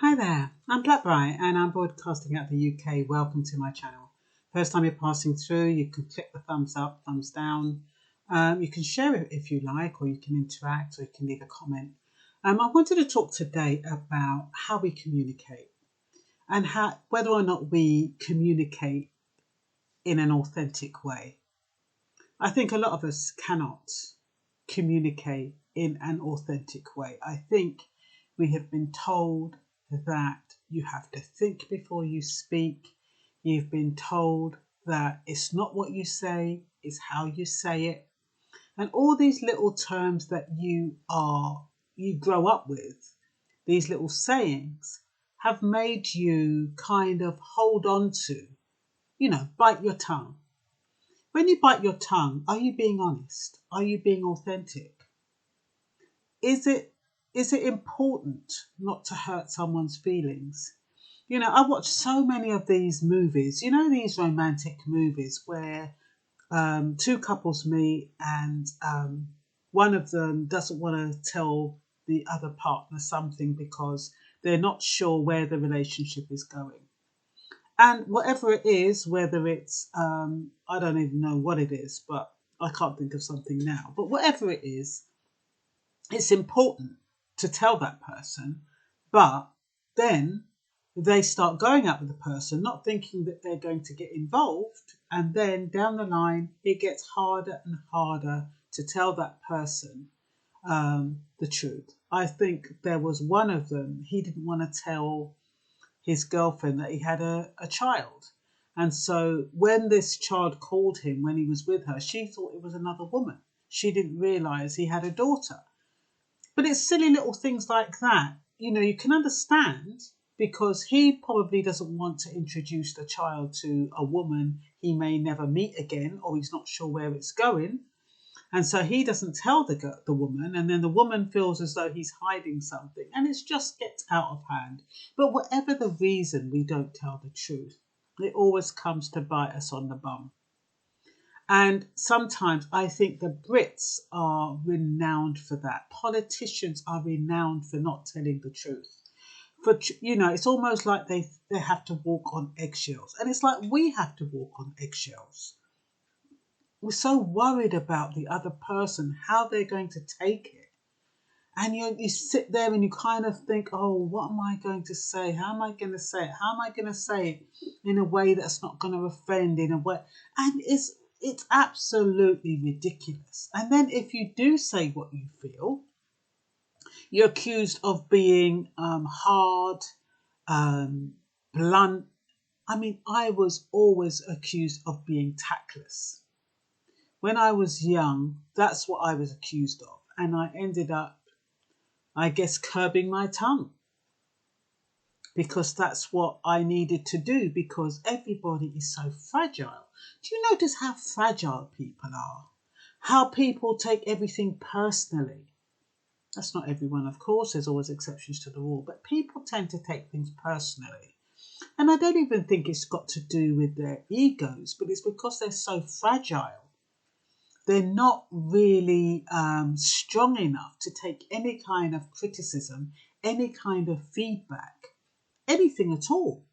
Hi there, I'm Blackbright and I'm broadcasting out the UK. Welcome to my channel. First time you're passing through, you can click the thumbs up, thumbs down. You can share it if you like, or you can interact, or you can leave a comment. I wanted to talk today about how we communicate and whether or not we communicate in an authentic way. I think a lot of us cannot communicate in an authentic way. I think we have been told that you have to think before you speak. You've been told that it's not what you say, it's how you say it. And all these little terms that you grow up with, these little sayings, have made you kind of hold on to, bite your tongue. When you bite your tongue, are you being honest? Are you being authentic? Is it important not to hurt someone's feelings? I watch so many of these movies, these romantic movies where two couples meet and one of them doesn't want to tell the other partner something because they're not sure where the relationship is going. And whatever it is, whether it's, I don't even know what it is, but I can't think of something now. But whatever it is, it's important to tell that person. But then they start going out with the person, not thinking that they're going to get involved. And then down the line, it gets harder and harder to tell that person the truth. I think there was one of them, he didn't want to tell his girlfriend that he had a child. And so when this child called him when he was with her, she thought it was another woman. She didn't realize he had a daughter. But it's silly little things like that. You can understand because he probably doesn't want to introduce the child to a woman he may never meet again, or he's not sure where it's going. And so he doesn't tell the woman, and then the woman feels as though he's hiding something, and it just gets out of hand. But whatever the reason we don't tell the truth, it always comes to bite us on the bum. And sometimes I think the Brits are renowned for that. Politicians are renowned for not telling the truth. It's almost like they have to walk on eggshells, and it's like we have to walk on eggshells. We're so worried about the other person, how they're going to take it. And you sit there and you kind of think, oh, what am I going to say? How am I going to say it? How am I going to say it in a way that's not going to offend, in a way? And it's absolutely ridiculous. And then if you do say what you feel, you're accused of being hard, blunt. I was always accused of being tactless. When I was young, that's what I was accused of. And I ended up, I guess, curbing my tongue. Because that's what I needed to do, because everybody is so fragile. Do you notice how fragile people are? How people take everything personally? That's not everyone, of course. There's always exceptions to the rule. But people tend to take things personally. And I don't even think it's got to do with their egos, but it's because they're so fragile. They're not really strong enough to take any kind of criticism, any kind of feedback, anything at all.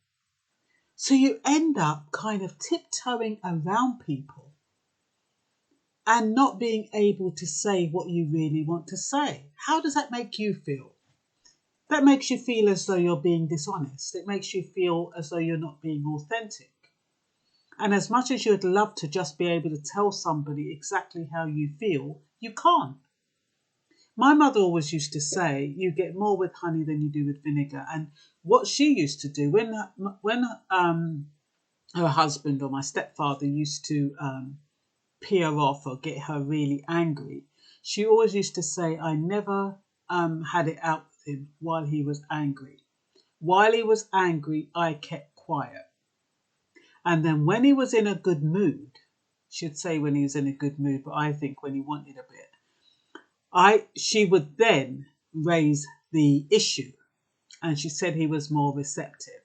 So you end up kind of tiptoeing around people and not being able to say what you really want to say. How does that make you feel? That makes you feel as though you're being dishonest. It makes you feel as though you're not being authentic. And as much as you'd love to just be able to tell somebody exactly how you feel, you can't. My mother always used to say, you get more with honey than you do with vinegar. And what she used to do when her husband or my stepfather used to pee her off or get her really angry, she always used to say, I never had it out with him while he was angry. While he was angry, I kept quiet. And then when he was in a good mood, she'd say when he was in a good mood, but I think when he wanted a bit, she would then raise the issue. And she said he was more receptive.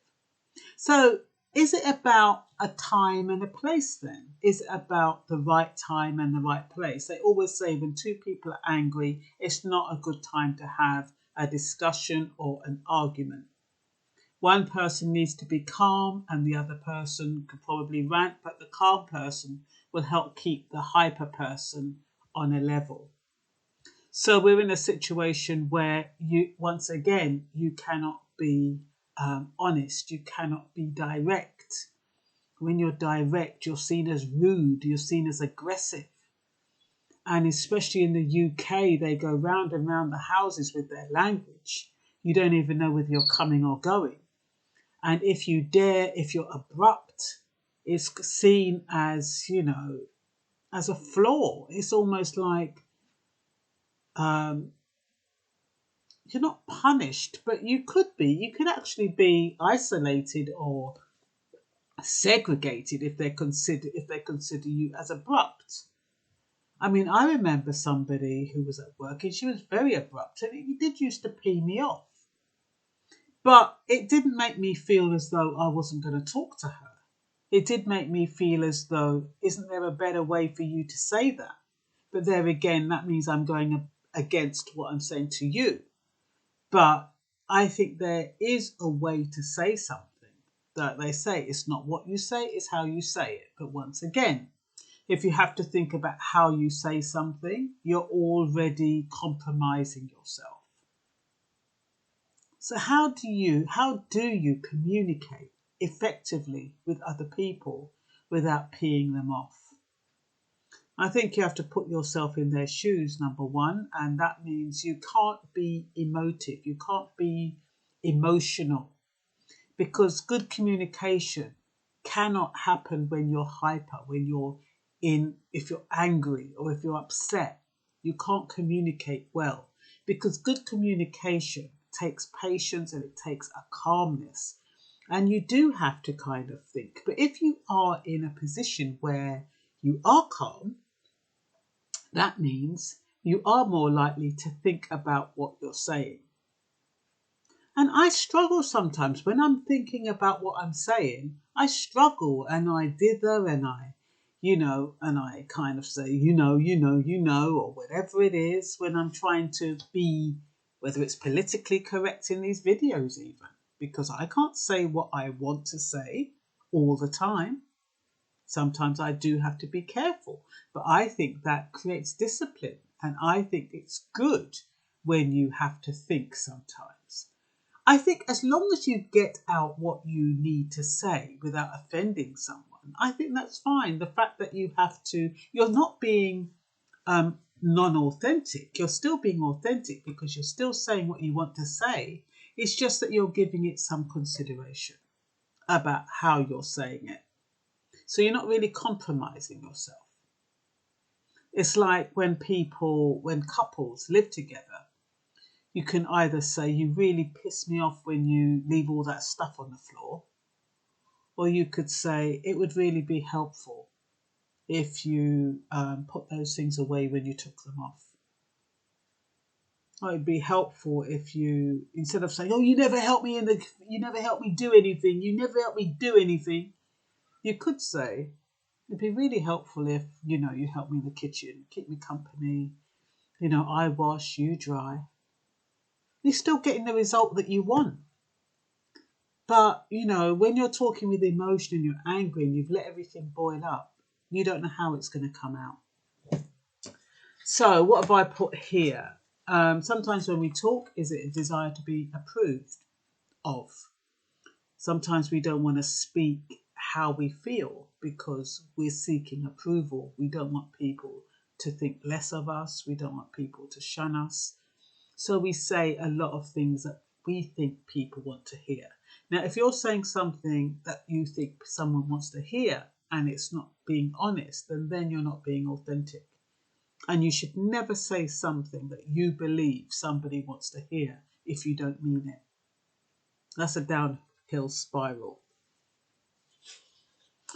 So is it about a time and a place then? Is it about the right time and the right place? They always say when two people are angry, it's not a good time to have a discussion or an argument. One person needs to be calm and the other person could probably rant, but the calm person will help keep the hyper person on a level. So we're in a situation where once again, you cannot be honest. You cannot be direct. When you're direct, you're seen as rude. You're seen as aggressive. And especially in the UK, they go round and round the houses with their language. You don't even know whether you're coming or going. And if you dare, if you're abrupt, it's seen as, as a flaw. It's almost like you're not punished, but you could be. You could actually be isolated or segregated if they consider you as abrupt. I mean, I remember somebody who was at work and she was very abrupt, and it did used to pee me off. But it didn't make me feel as though I wasn't going to talk to her. It did make me feel as though, isn't there a better way for you to say that? But there again, that means I'm going against what I'm saying to you. But I think there is a way to say something. That they say it's not what you say, it's how you say it. But once again, if you have to think about how you say something, you're already compromising yourself. So how do you communicate effectively with other people without peeing them off? I think you have to put yourself in their shoes, number one, and that means you can't be emotive, you can't be emotional, because good communication cannot happen when you're hyper, if you're angry or if you're upset. You can't communicate well, because good communication takes patience and it takes a calmness. And you do have to kind of think. But if you are in a position where you are calm, that means you are more likely to think about what you're saying. And I struggle sometimes when I'm thinking about what I'm saying. I struggle and I dither and I kind of say, or whatever it is when I'm trying to be, whether it's politically correct in these videos even, because I can't say what I want to say all the time. Sometimes I do have to be careful, but I think that creates discipline, and I think it's good when you have to think sometimes. I think as long as you get out what you need to say without offending someone, I think that's fine. The fact that you're not being non-authentic. You're still being authentic because you're still saying what you want to say. It's just that you're giving it some consideration about how you're saying it. So you're not really compromising yourself. It's like when couples live together, you can either say, you really piss me off when you leave all that stuff on the floor. Or you could say, it would really be helpful if you put those things away when you took them off. Or it'd be helpful if you, instead of saying, oh, you never help me do anything, you could say, it'd be really helpful if, you help me in the kitchen, keep me company, I wash, you dry. You're still getting the result that you want. But, when you're talking with emotion and you're angry and you've let everything boil up, you don't know how it's going to come out. So what have I put here? Sometimes when we talk, is it a desire to be approved of? Sometimes we don't want to speak how we feel because we're seeking approval. We don't want people to think less of us. We don't want people to shun us. So we say a lot of things that we think people want to hear. Now, if you're saying something that you think someone wants to hear and it's not being honest, then you're not being authentic. And you should never say something that you believe somebody wants to hear if you don't mean it. That's a downhill spiral.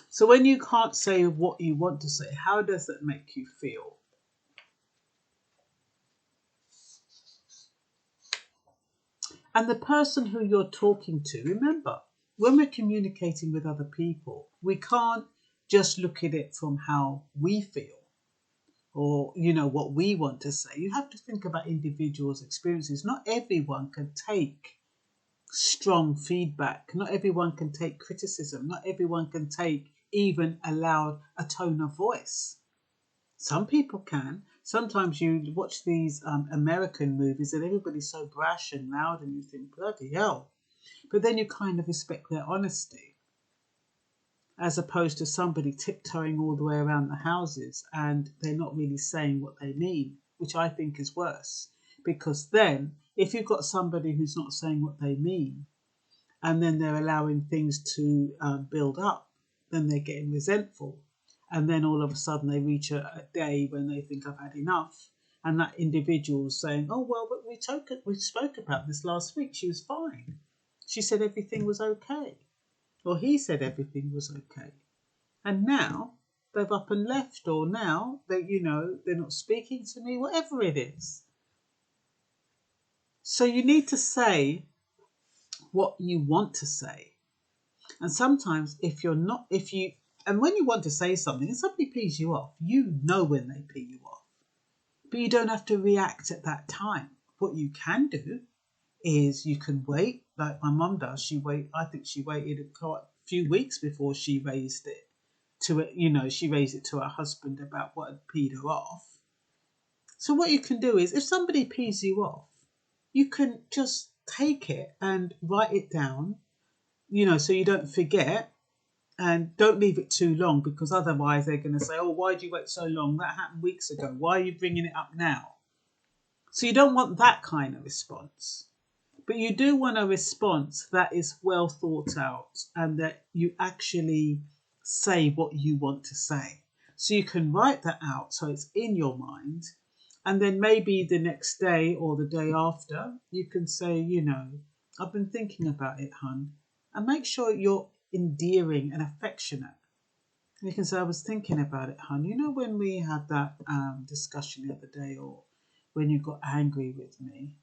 So when you can't say what you want to say, how does that make you feel? And the person who you're talking to, remember, when we're communicating with other people, we can't just look at it from how we feel or, what we want to say. You have to think about individuals' experiences. Not everyone can take strong feedback. Not everyone can take criticism. Not everyone can take even a tone of voice. Some people can. Sometimes you watch these American movies and everybody's so brash and loud and you think, bloody hell. But then you kind of respect their honesty, as opposed to somebody tiptoeing all the way around the houses and they're not really saying what they mean, which I think is worse. Because then, if you've got somebody who's not saying what they mean, and then they're allowing things to build up, then they're getting resentful. And then all of a sudden they reach a day when they think, I've had enough. And that individual's saying, oh, well, but we spoke about this last week. She was fine. She said everything was okay. Or he said everything was okay. And now they've up and left, or now they're not speaking to me, whatever it is. So you need to say what you want to say. And sometimes and when you want to say something and somebody pees you off, you know when they pee you off. But you don't have to react at that time. What you can do is you can wait, like my mum does. I think she waited a few weeks before she raised it she raised it to her husband about what had peed her off. So what you can do is, if somebody pees you off, you can just take it and write it down, so you don't forget, and don't leave it too long, because otherwise they're going to say, oh, why did you wait so long? That happened weeks ago. Why are you bringing it up now? So you don't want that kind of response. But you do want a response that is well thought out and that you actually say what you want to say. So you can write that out so it's in your mind. And then maybe the next day or the day after, you can say, I've been thinking about it, hun. And make sure you're endearing and affectionate. And you can say, I was thinking about it, hun. When we had that discussion the other day, or when you got angry with me,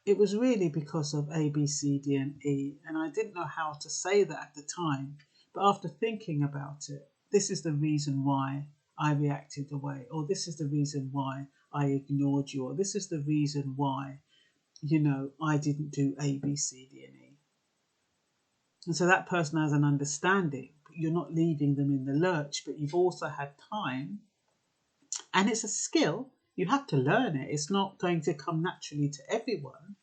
it was really because of A, B, C, D, and E. And I didn't know how to say that at the time. But after thinking about it, this is the reason why I reacted away, or this is the reason why I ignored you, or this is the reason why, I didn't do A, B, C, D, and E. And so that person has an understanding, but you're not leaving them in the lurch, but you've also had time. And it's a skill. You have to learn it. It's not going to come naturally to everyone.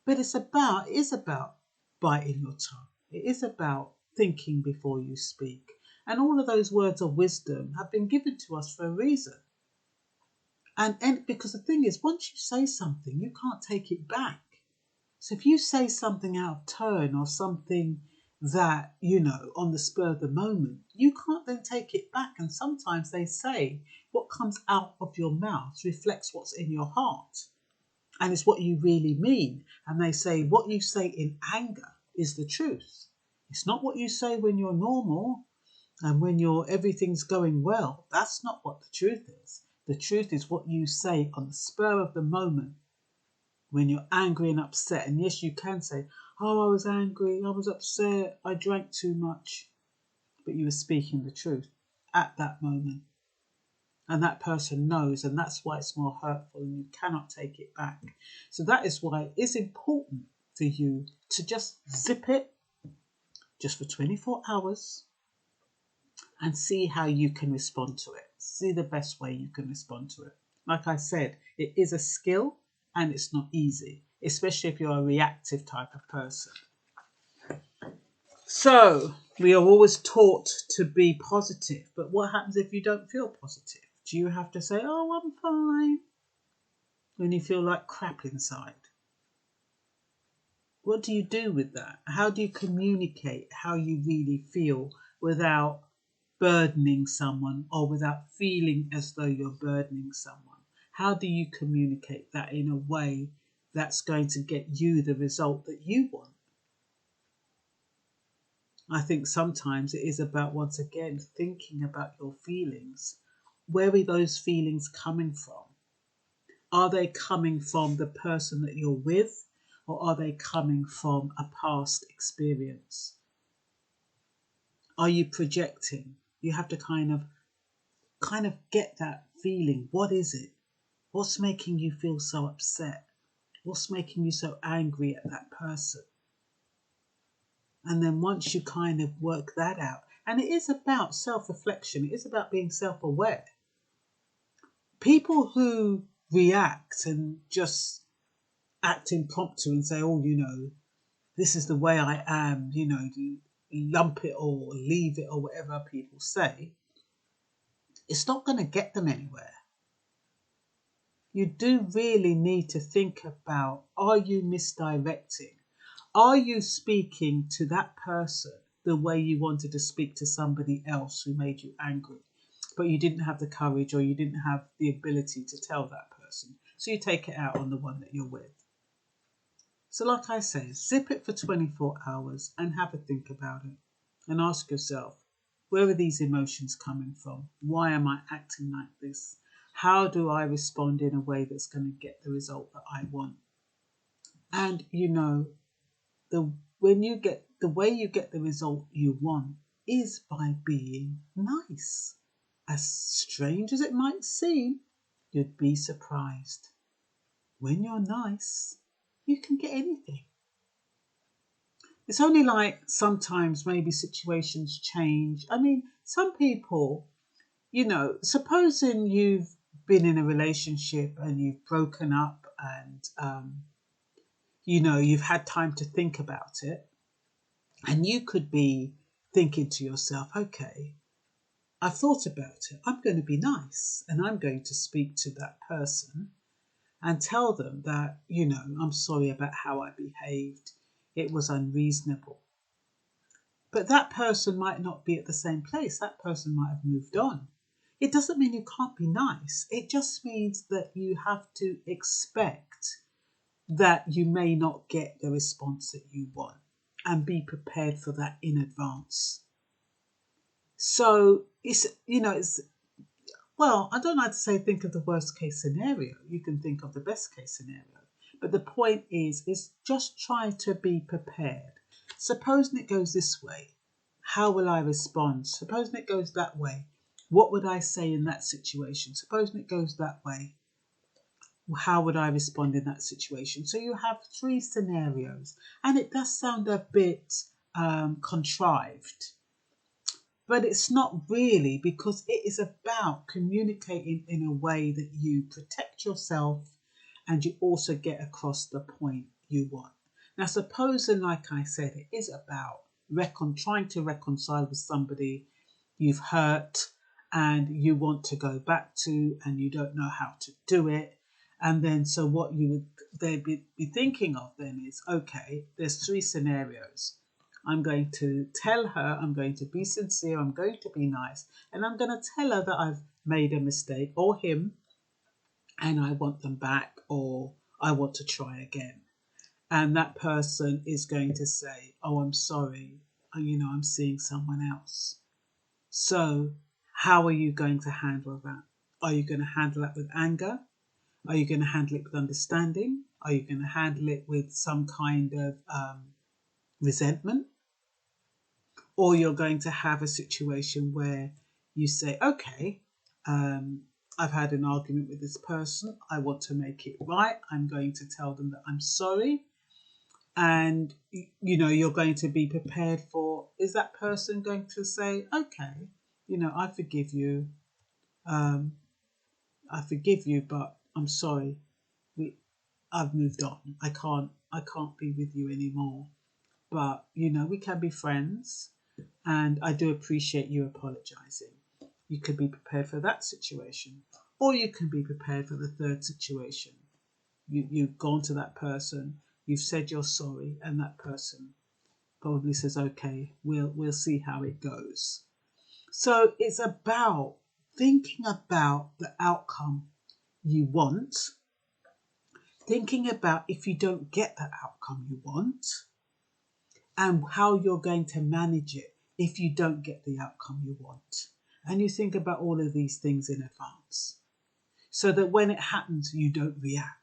But it is about biting your tongue. It is about thinking before you speak. And all of those words of wisdom have been given to us for a reason. And because the thing is, once you say something, you can't take it back. So if you say something out of turn, or something that, on the spur of the moment, you can't then take it back. And sometimes they say what comes out of your mouth reflects what's in your heart. And it's what you really mean. And they say what you say in anger is the truth. It's not what you say when you're normal and when everything's going well. That's not what the truth is. The truth is what you say on the spur of the moment when you're angry and upset. And yes, you can say, oh, I was angry, I was upset, I drank too much. But you were speaking the truth at that moment. And that person knows, and that's why it's more hurtful and you cannot take it back. So that is why it is important for you to just zip it just for 24 hours and see how you can respond to it. See the best way you can respond to it. Like I said, it is a skill and it's not easy, especially if you're a reactive type of person. So we are always taught to be positive, but what happens if you don't feel positive? Do you have to say, oh, I'm fine, when you feel like crap inside? What do you do with that? How do you communicate how you really feel without burdening someone, or without feeling as though you're burdening someone? How do you communicate that in a way that's going to get you the result that you want? I think sometimes it is about, once again, thinking about your feelings. Where are those feelings coming from? Are they coming from the person that you're with, or are they coming from a past experience? Are you projecting? You have to kind of get that feeling. What is it? What's making you feel so upset? What's making you so angry at that person? And then once you kind of work that out, and it is about self-reflection, it is about being self-aware. People who react and just act impromptu and say, oh, this is the way I am, lump it or leave it or whatever people say, it's not going to get them anywhere. You do really need to think about, are you misdirecting? Are you speaking to that person the way you wanted to speak to somebody else who made you angry, but you didn't have the courage or you didn't have the ability to tell that person? So you take it out on the one that you're with. So like I say, zip it for 24 hours and have a think about it and ask yourself, where are these emotions coming from? Why am I acting like this? How do I respond in a way that's going to get the result that I want? And the way you get the result you want is by being nice. As strange as it might seem, you'd be surprised. When you're nice, you can get anything. It's only like sometimes maybe situations change. I mean, some people, supposing you've been in a relationship and you've broken up and, you've had time to think about it, and you could be thinking to yourself, okay, I've thought about it. I'm going to be nice and I'm going to speak to that person and tell them that, I'm sorry about how I behaved. It was unreasonable. But that person might not be at the same place. That person might have moved on. It doesn't mean you can't be nice. It just means that you have to expect that you may not get the response that you want and be prepared for that in advance. So I don't like to say think of the worst case scenario. You can think of the best case scenario. But the point is just try to be prepared. Supposing it goes this way, how will I respond? Supposing it goes that way, what would I say in that situation? Supposing it goes that way, how would I respond in that situation? So you have 3 scenarios, and it does sound a bit contrived, but it's not really, because it is about communicating in a way that you protect yourself and you also get across the point you want. Now, supposing, like I said, it is about trying to reconcile with somebody you've hurt and you want to go back to and you don't know how to do it. And then, so what you would then be thinking of then is, okay, there's 3 scenarios. I'm going to tell her, I'm going to be sincere, I'm going to be nice, and I'm going to tell her that I've made a mistake, or him, and I want them back, or I want to try again. And that person is going to say, oh, I'm sorry, I'm seeing someone else. So how are you going to handle that? Are you going to handle it with anger? Are you going to handle it with understanding? Are you going to handle it with some kind of resentment? Or you're going to have a situation where you say, okay, I've had an argument with this person. I want to make it right. I'm going to tell them that I'm sorry. And, you're going to be prepared for, is that person going to say, okay, I forgive you. I forgive you, but I'm sorry. I've moved on. I can't be with you anymore. But, we can be friends. And I do appreciate you apologizing. You could be prepared for that situation. Or you can be prepared for the third situation. You've gone to that person, you've said you're sorry, and that person probably says, okay, we'll see how it goes. So it's about thinking about the outcome you want, thinking about if you don't get the outcome you want, and how you're going to manage it if you don't get the outcome you want. And you think about all of these things in advance so that when it happens, you don't react.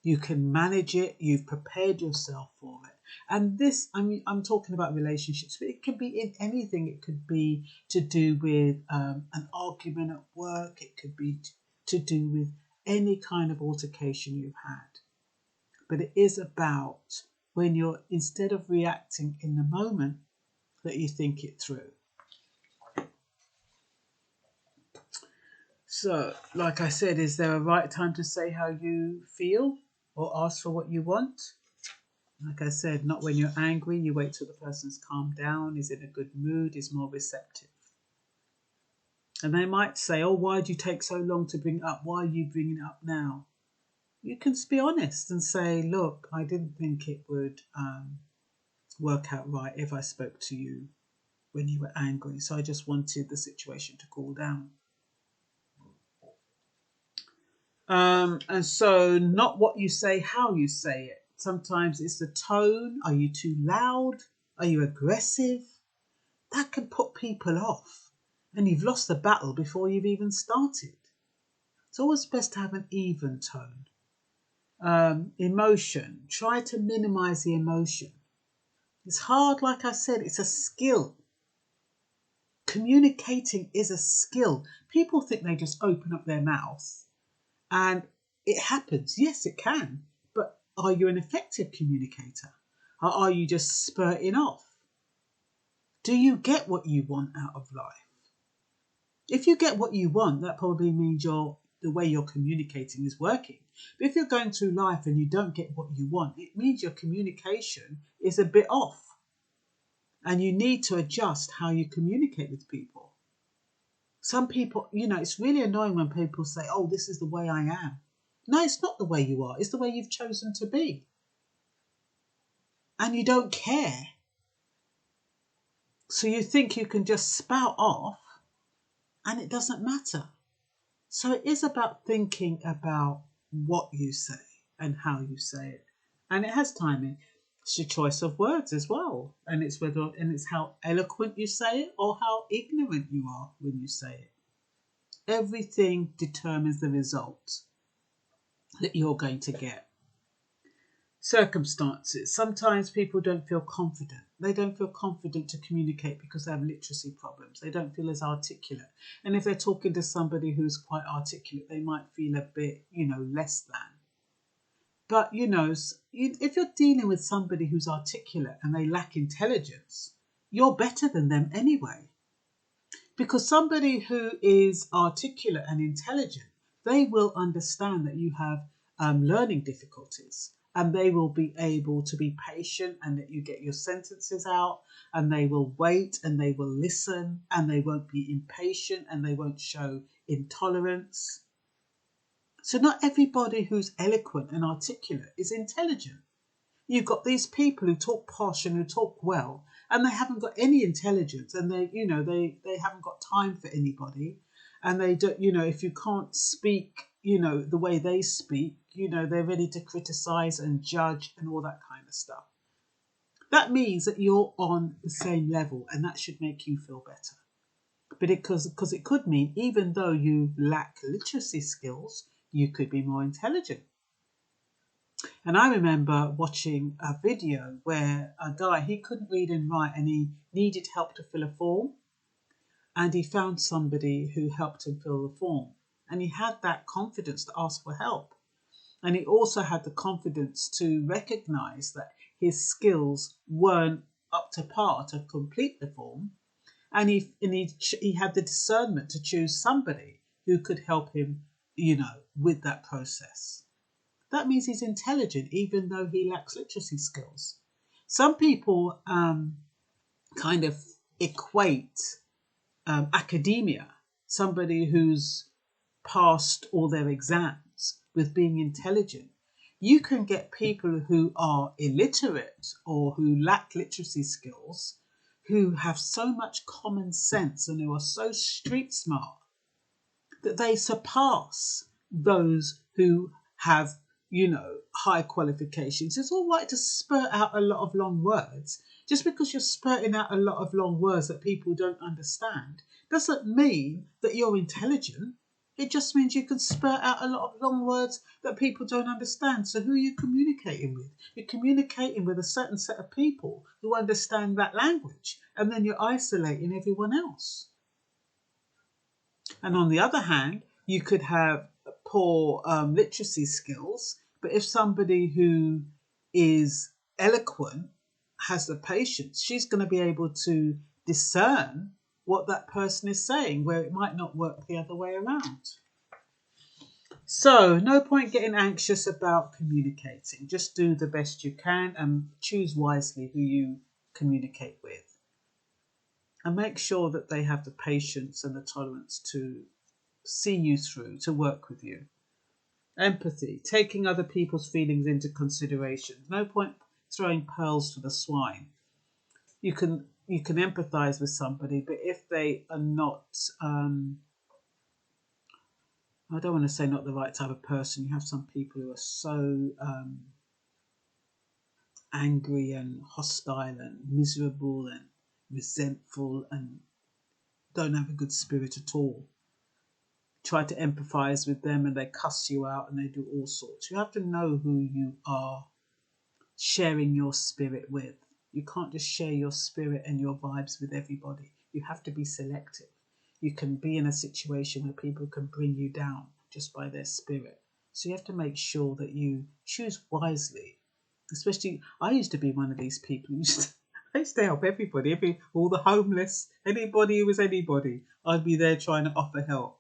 You can manage it. You've prepared yourself for it. And this, I'm talking about relationships, but it could be in anything. It could be to do with an argument at work. It could be to do with any kind of altercation you've had. but it is about when you're, instead of reacting in the moment, that you think it through. So, like I said, is there a right time to say how you feel or ask for what you want? Like I said, not when you're angry. You wait till the person's calmed down, is in a good mood, is more receptive. And they might say, oh, why do you take so long to bring it up? Why are you bringing it up now? You can be honest and say, look, I didn't think it would work out right if I spoke to you when you were angry. So I just wanted the situation to cool down. And so not what you say, how you say it. Sometimes it's the tone. Are you too loud? Are you aggressive? That can put people off. And you've lost the battle before you've even started. It's always best to have an even tone. Emotion. Try to minimize the emotion. It's hard, like I said, it's a skill. Communicating is a skill. People think they just open up their mouth and it happens. Yes, it can. But are you an effective communicator? Or are you just spurting off? Do you get what you want out of life? If you get what you want, that probably means the way you're communicating is working. But if you're going through life and you don't get what you want, it means your communication is a bit off. And you need to adjust how you communicate with people. Some people, it's really annoying when people say, oh, this is the way I am. No, it's not the way you are. It's the way you've chosen to be. And you don't care. So you think you can just spout off and it doesn't matter. So it is about thinking about what you say and how you say it. And it has timing. It's your choice of words as well. And it's how eloquent you say it or how ignorant you are when you say it. Everything determines the result that you're going to get. Circumstances. Sometimes people don't feel confident. They don't feel confident to communicate because they have literacy problems. They don't feel as articulate. And if they're talking to somebody who's quite articulate, they might feel a bit, less than. But, if you're dealing with somebody who's articulate and they lack intelligence, you're better than them anyway. Because somebody who is articulate and intelligent, they will understand that you have learning difficulties. And they will be able to be patient and that you get your sentences out and they will wait and they will listen and they won't be impatient and they won't show intolerance. So not everybody who's eloquent and articulate is intelligent. You've got these people who talk posh and who talk well and they haven't got any intelligence and they haven't got time for anybody. And they don't, if you can't speak, the way they speak, they're ready to criticize and judge and all that kind of stuff. That means that you're on the same level and that should make you feel better. But because it could mean even though you lack literacy skills, you could be more intelligent. And I remember watching a video where a guy, he couldn't read and write and he needed help to fill a form. And he found somebody who helped him fill the form. And he had that confidence to ask for help. And he also had the confidence to recognize that his skills weren't up to par to complete the form. And he had the discernment to choose somebody who could help him, with that process. That means he's intelligent, even though he lacks literacy skills. Some people kind of equate academia, somebody who's passed all their exams, with being intelligent. You can get people who are illiterate or who lack literacy skills, who have so much common sense and who are so street smart that they surpass those who have, high qualifications. It's all right to spurt out a lot of long words. Just because you're spurting out a lot of long words that people don't understand doesn't mean that you're intelligent. It just means you can spurt out a lot of long words that people don't understand. So who are you communicating with? You're communicating with a certain set of people who understand that language, and then you're isolating everyone else. And on the other hand, you could have poor literacy skills, But if somebody who is eloquent has the patience, she's going to be able to discern what that person is saying, where it might not work the other way around. So, no point getting anxious about communicating. Just do the best you can and choose wisely who you communicate with. And make sure that they have the patience and the tolerance to see you through, to work with you. Empathy, taking other people's feelings into consideration. No point throwing pearls to the swine. You can empathize with somebody, but if they are not, I don't want to say not the right type of person. You have some people who are so angry and hostile and miserable and resentful and don't have a good spirit at all. Try to empathize with them and they cuss you out and they do all sorts. You have to know who you are sharing your spirit with. You can't just share your spirit and your vibes with everybody. You have to be selective. You can be in a situation where people can bring you down just by their spirit. So you have to make sure that you choose wisely. Especially, I used to be one of these people. I used to help everybody, all the homeless, anybody who was anybody. I'd be there trying to offer help.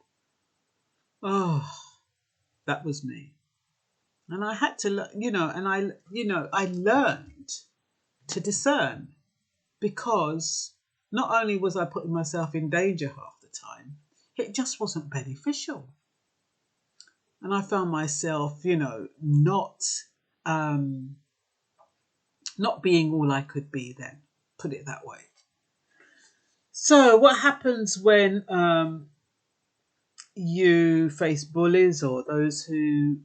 Oh, that was me. And I had to, I learned to discern, because not only was I putting myself in danger half the time, it just wasn't beneficial. And I found myself, not being all I could be then, put it that way. So what happens when you face bullies or those who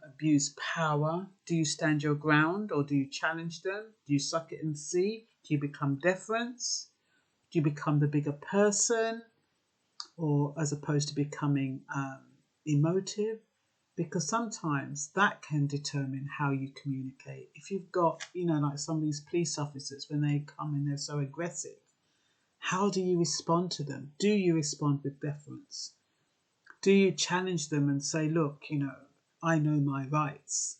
abuse power? Do you stand your ground or do you challenge them? Do you suck it and see? Do you become deference? Do you become the bigger person, or as opposed to becoming emotive? Because sometimes that can determine how you communicate. If you've got, like some of these police officers, when they come in, they're so aggressive. How do you respond to them? Do you respond with deference? Do you challenge them and say, look, I know my rights?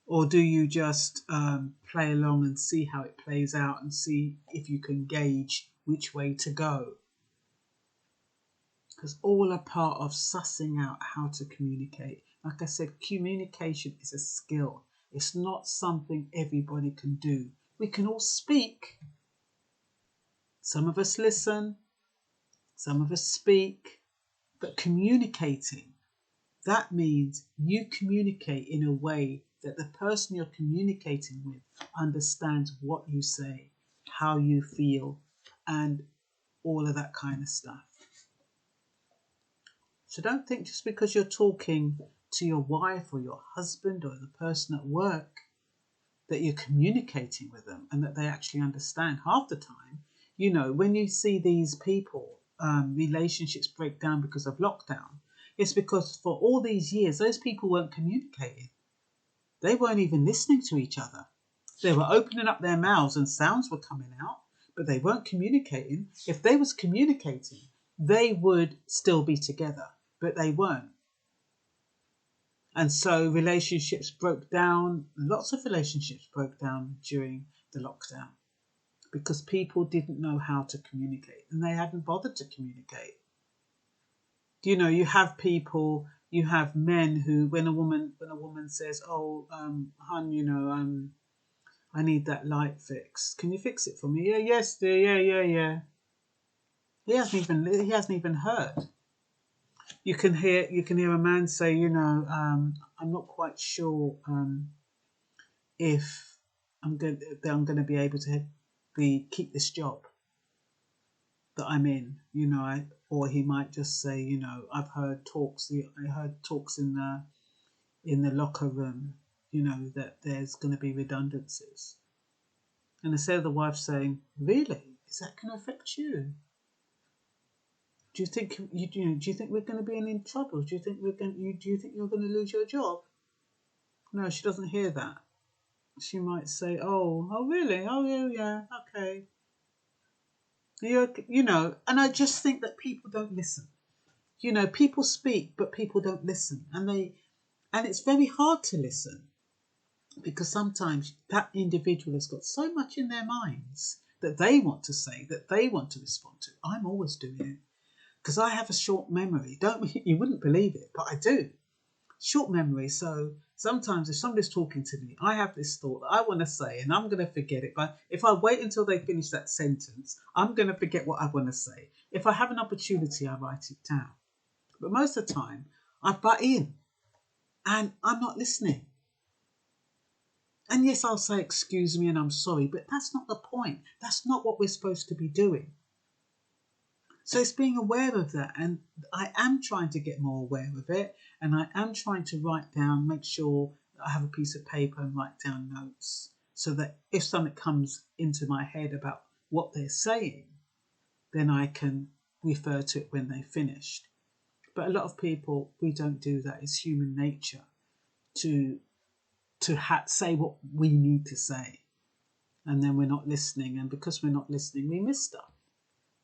Or do you just play along and see how it plays out and see if you can gauge which way to go? Because all are part of sussing out how to communicate. Like I said, communication is a skill. It's not something everybody can do. We can all speak. Some of us listen. Some of us speak. But communicating, that means you communicate in a way that the person you're communicating with understands what you say, how you feel, and all of that kind of stuff. So don't think just because you're talking to your wife or your husband or the person at work that you're communicating with them and that they actually understand. Half the time, when you see these people, relationships break down because of lockdown, it's because for all these years, those people weren't communicating. They weren't even listening to each other. They were opening up their mouths and sounds were coming out, but they weren't communicating. If they was communicating, they would still be together, but they weren't. And so relationships broke down. Lots of relationships broke down during the lockdown because people didn't know how to communicate and they hadn't bothered to communicate. You have people, you have men who, when a woman says, "Oh, hon, I need that light fixed. Can you fix it for me?" "Yeah, yes, dear. Yeah. He hasn't even heard. You can hear a man say, "I'm not quite sure if I'm going to be able to keep this job that I'm in." Or he might just say, "I've heard talks. I heard talks in the locker room, that there's going to be redundancies." And instead of the wife saying, "Really? Is that going to affect you? Do you think do you think we're going to be in trouble? Do you think you're going to lose your job?" No, she doesn't hear that. She might say, "Oh, really? Oh, yeah, okay." And I just think that people don't listen. People speak, but people don't listen, and And it's very hard to listen because sometimes that individual has got so much in their minds that they want to say, that they want to respond to. I'm always doing it because I have a short memory. Don't you wouldn't believe it, but I do. Short memory. So sometimes if somebody's talking to me, I have this thought that I want to say and I'm going to forget it. But if I wait until they finish that sentence, I'm going to forget what I want to say. If I have an opportunity, I write it down. But most of the time, I butt in and I'm not listening. And yes, I'll say, excuse me and I'm sorry, but that's not the point. That's not what we're supposed to be doing. So it's being aware of that. And I am trying to get more aware of it. And I am trying to write down, make sure I have a piece of paper and write down notes so that if something comes into my head about what they're saying, then I can refer to it when they're finished. But a lot of people, we don't do that. It's human nature to say what we need to say. And then we're not listening. And because we're not listening, we miss stuff.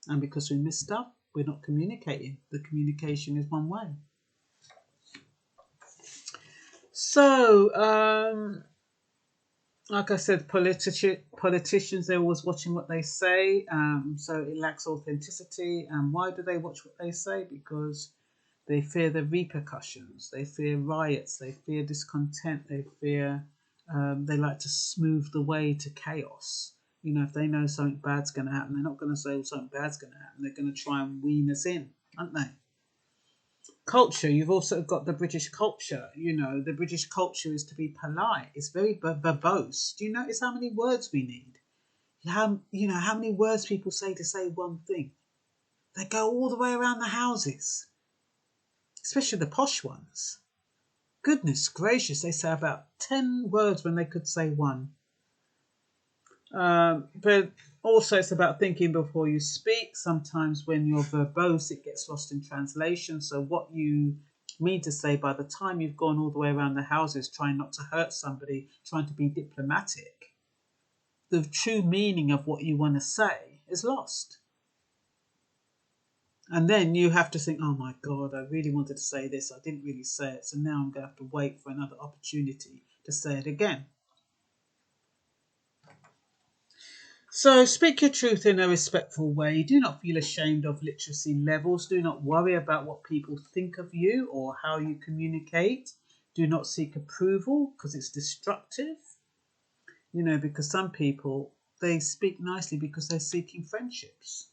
And because we miss stuff, we're not communicating. The communication is one way. So, like I said, politicians, they're always watching what they say. So it lacks authenticity. And why do they watch what they say? Because they fear the repercussions. They fear riots. They fear discontent. They fear, they like to smooth the way to chaos. You know, if they know something bad's going to happen, they're not going to say, well, something bad's going to happen. They're going to try and wean us in, aren't they? Culture, you've also got the British culture. You know, the British culture is to be polite. It's very verbose. Do you notice how many words we need? How many words people say to say one thing? They go all the way around the houses, especially the posh ones. Goodness gracious, they say about 10 words when they could say one. But also it's about thinking before you speak. Sometimes when you're verbose, it gets lost in translation. So what you mean to say, by the time you've gone all the way around the houses, trying not to hurt somebody, trying to be diplomatic, the true meaning of what you want to say is lost. And then you have to think, oh my God, I really wanted to say this. I didn't really say it. So now I'm going to have to wait for another opportunity to say it again. So speak your truth in a respectful way. Do not feel ashamed of literacy levels. Do not worry about what people think of you or how you communicate. Do not seek approval because it's destructive. You know, because some people, they speak nicely because they're seeking friendships.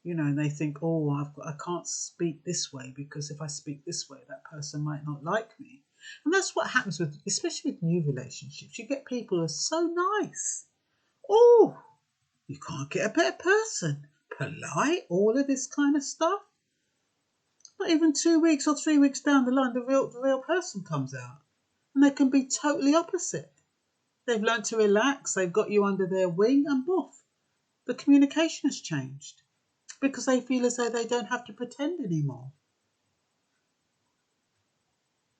You know, and they think, oh, I can't speak this way because if I speak this way, that person might not like me. And that's what happens with, especially with new relationships. You get people who are so nice. Oh, you can't get a better person. Polite, all of this kind of stuff. Not even 2 weeks or 3 weeks down the line, the real person comes out. And they can be totally opposite. They've learned to relax, they've got you under their wing, and boof, the communication has changed. Because they feel as though they don't have to pretend anymore.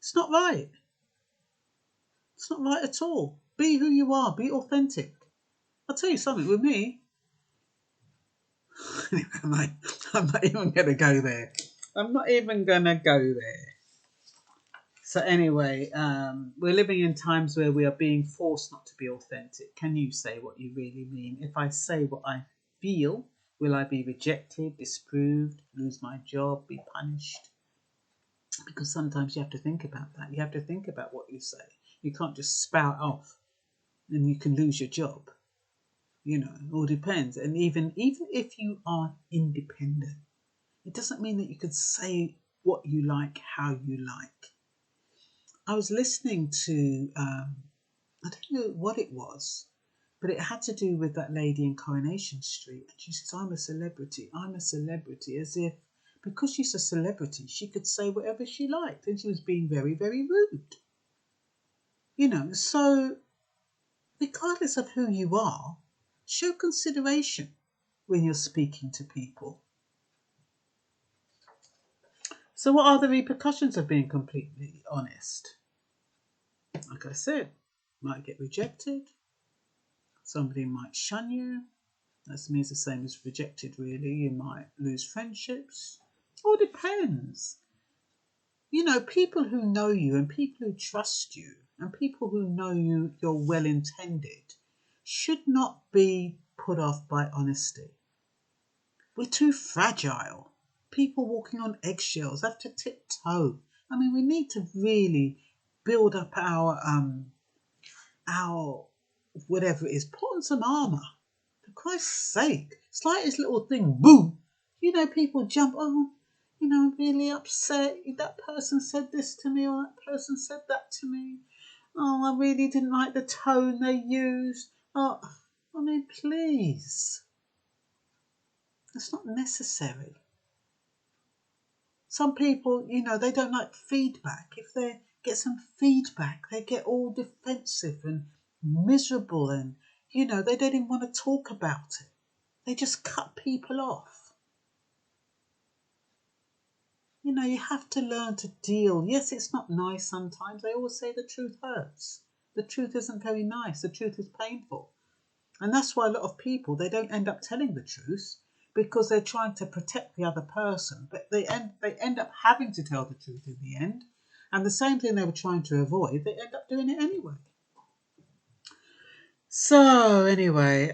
It's not right. It's not right at all. Be who you are. Be authentic. I'll tell you something with me. I'm not even going to go there. I'm not even going to go there. So anyway, we're living in times where we are being forced not to be authentic. Can you say what you really mean? If I say what I feel, will I be rejected, disproved, lose my job, be punished? Because sometimes you have to think about that. You have to think about what you say. You can't just spout off and you can lose your job. You know, it all depends. And even if you are independent, it doesn't mean that you can say what you like, how you like. I was listening to, I don't know what it was, but it had to do with that lady in Coronation Street. And she says, I'm a celebrity, as if because she's a celebrity, she could say whatever she liked. And she was being very, very rude. You know, so regardless of who you are, show consideration when you're speaking to people. So what are the repercussions of being completely honest? Like I said, might get rejected. Somebody might shun you. That means the same as rejected, really. You might lose friendships. All depends. You know, people who know you and people who trust you and people who know you're well intended should not be put off by honesty. We're too fragile. People walking on eggshells have to tiptoe. I mean, we need to really build up our whatever it is. Put on some armor. For Christ's sake, slightest little thing, boom. You know, people jump. Oh, you know, I'm really upset. That person said this to me, or that person said that to me. Oh, I really didn't like the tone they used. Oh, I mean, please. It's not necessary. Some people, you know, they don't like feedback. If they get some feedback, they get all defensive and miserable, and, you know, they don't even want to talk about it. They just cut people off. You know, you have to learn to deal. Yes, it's not nice sometimes. They always say the truth hurts. The truth isn't very nice. The truth is painful. And that's why a lot of people, they don't end up telling the truth because they're trying to protect the other person. But they end up having to tell the truth in the end. And the same thing they were trying to avoid, they end up doing it anyway. So anyway,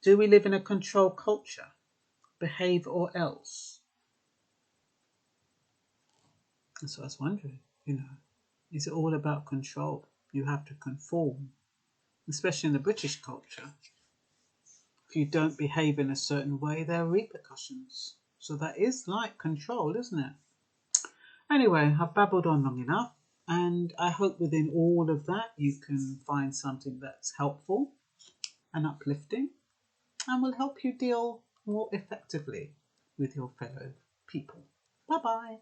do we live in a control culture? Behave or else? That's what I was wondering, you know. Is it all about control? You have to conform, especially in the British culture. If you don't behave in a certain way, there are repercussions. So that is like control, isn't it? Anyway, I've babbled on long enough, and I hope within all of that you can find something that's helpful and uplifting and will help you deal more effectively with your fellow people. Bye bye.